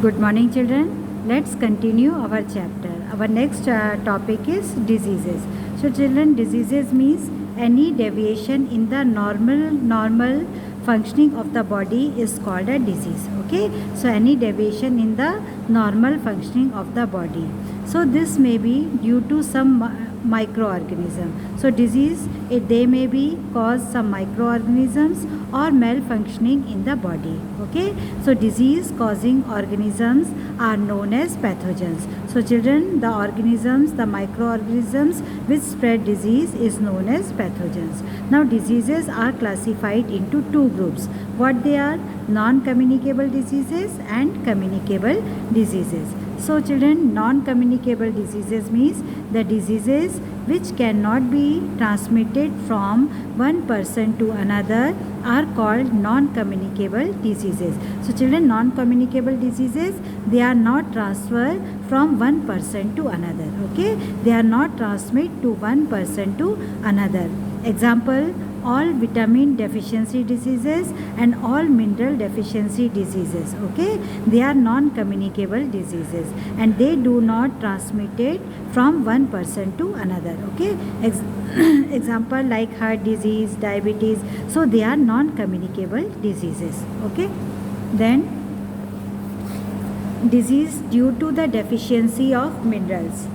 Good morning, children. Let's continue our chapter. Our next topic is diseases. So, children, diseases means any deviation in the normal functioning of the body is called a disease. Okay. So, any deviation in the normal functioning of the body. So, this may be due to some microorganism. So, disease they may be cause some microorganisms or malfunctioning in the body. Okay. So, disease causing organisms are known as pathogens. So, children, the organisms, the microorganisms which spread disease is known as pathogens. Now, diseases are classified into two groups. What they are? Non-communicable diseases and communicable diseases. So, children, non-communicable diseases means the diseases which cannot be transmitted from one person to another are called non-communicable diseases. So, children, non-communicable diseases, they are not transferred from one person to another. Okay, they are not transmitted to one person to another. Example: all vitamin deficiency diseases and all mineral deficiency diseases. Okay, they are non-communicable diseases and they do not transmit it from one person to another. Okay, example like heart disease, diabetes. So they are non-communicable diseases. Okay, then disease due to the deficiency of minerals.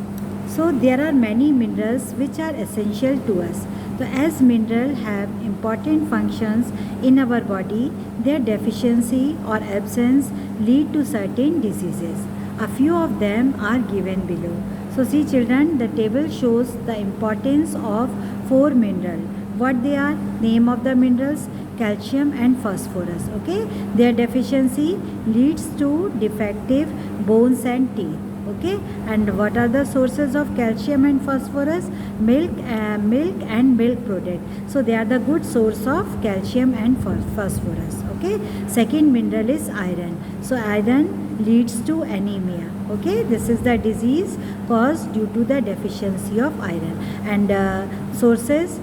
So there are many minerals which are essential to us. So as minerals have important functions in our body, their deficiency or absence lead to certain diseases. A few of them are given below. So see, children, the table shows the importance of four minerals. What they are? Name of the minerals: calcium and phosphorus. Okay, their deficiency leads to defective bones and teeth. Okay, and what are the sources of calcium and phosphorus? Milk and milk product. So they are the good source of calcium and phosphorus. Okay, second mineral is iron. So iron leads to anemia. Okay, this is the disease caused due to the deficiency of iron. And sources,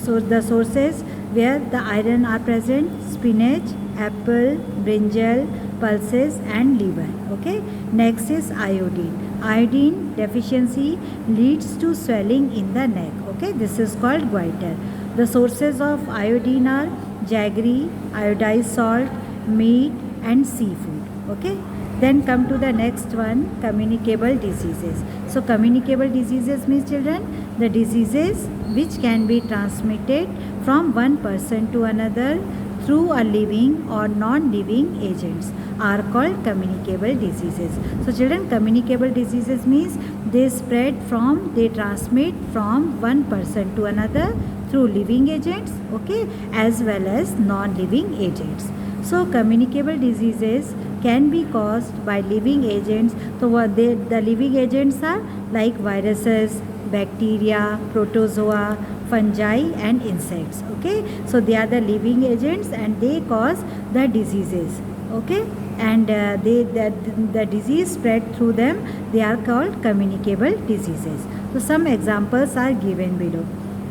so the sources where the iron are present: spinach, apple, brinjal, pulses and liver. Okay, next is iodine. Iodine deficiency leads to swelling in the neck. Okay, this is called goiter. The sources of iodine are jaggery, iodized salt, meat and seafood. Okay, then come to the next one: communicable diseases. So communicable diseases means, children, the diseases which can be transmitted from one person to another through a living or non-living agents are called communicable diseases. So children, communicable diseases means they transmit from one person to another through living agents, okay, as well as non-living agents. So communicable diseases can be caused by living agents. So the living agents are like viruses, bacteria, protozoa, fungi and insects. Okay, so they are the living agents and they cause the diseases. Okay, and the disease spread through them, they are called communicable diseases. So some examples are given below.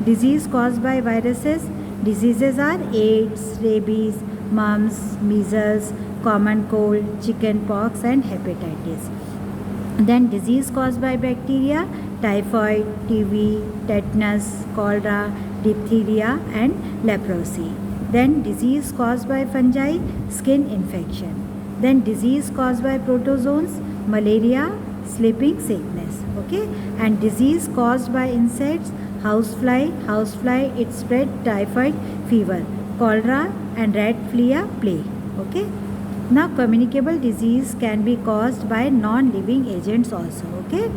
Disease caused by viruses. Diseases are AIDS, rabies, mumps, measles, common cold, chicken pox and hepatitis. Then disease caused by bacteria: typhoid, TB, tetanus, cholera, diphtheria and leprosy. Then disease caused by fungi: skin infection. Then disease caused by protozoans: malaria, sleeping sickness. Okay, and disease caused by insects: housefly it spread typhoid fever, cholera and rat flea plague. Okay. Now communicable disease can be caused by non-living agents also. Okay.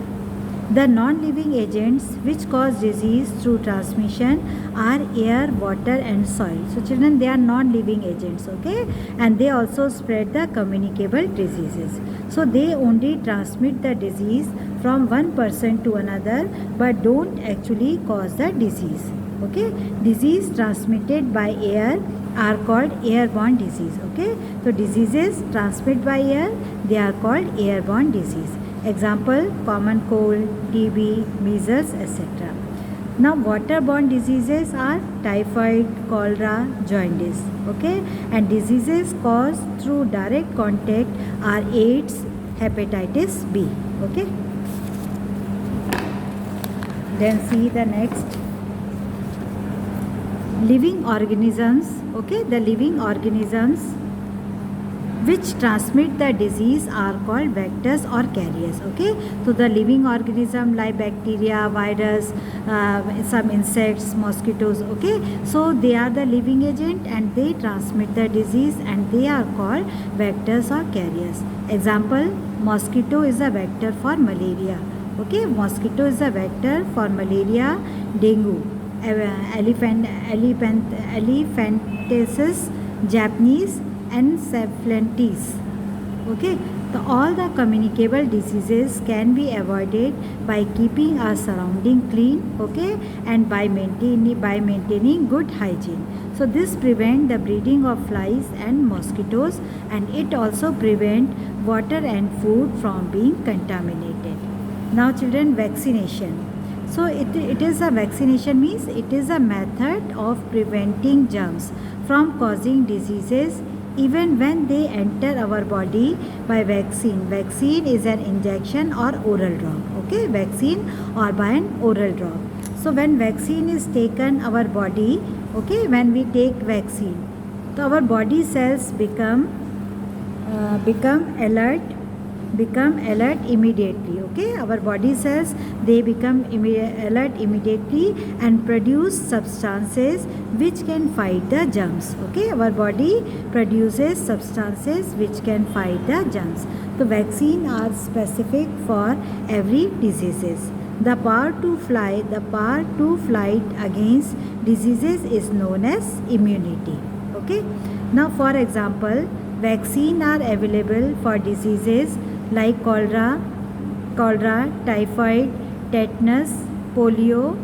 The non-living agents which cause disease through transmission are air, water and soil. So children, they are non-living agents, okay, and they also spread the communicable diseases. So they only transmit the disease from one person to another but don't actually cause the disease. Okay, disease transmitted by air are called airborne disease. Okay, so diseases transmitted by air, they are called airborne disease. Example: common cold, TB, measles, etc. Now waterborne diseases are typhoid, cholera, jaundice. Okay, and diseases caused through direct contact are AIDS, hepatitis B. Okay, then see the next, living organisms. Okay, the living organisms which transmit the disease are called vectors or carriers. Okay, so the living organism like bacteria, virus, some insects, mosquitoes. Okay, so they are the living agent and they transmit the disease and they are called vectors or carriers. Example, mosquito is a vector for malaria. Okay, mosquito is a vector for malaria, dengue, elephantiasis, Japanese encephalitis. Okay, so all the communicable diseases can be avoided by keeping our surrounding clean. Okay, and by maintaining good hygiene. So this prevent the breeding of flies and mosquitoes, and it also prevent water and food from being contaminated. Now children, vaccination. So it is a vaccination means it is a method of preventing germs from causing diseases even when they enter our body by vaccine. Vaccine is an injection or oral drop. Okay, vaccine or by an oral drop. So when vaccine is taken our body, okay, when we take vaccine, so our body cells become alert immediately. Okay, our body cells, they become alert immediately and produce substances which can fight the germs. Okay, our body produces substances which can fight the germs. The vaccine are specific for every diseases. The power to fight against diseases is known as immunity. Okay, now for example, vaccine are available for diseases like cholera, typhoid, tetanus, polio,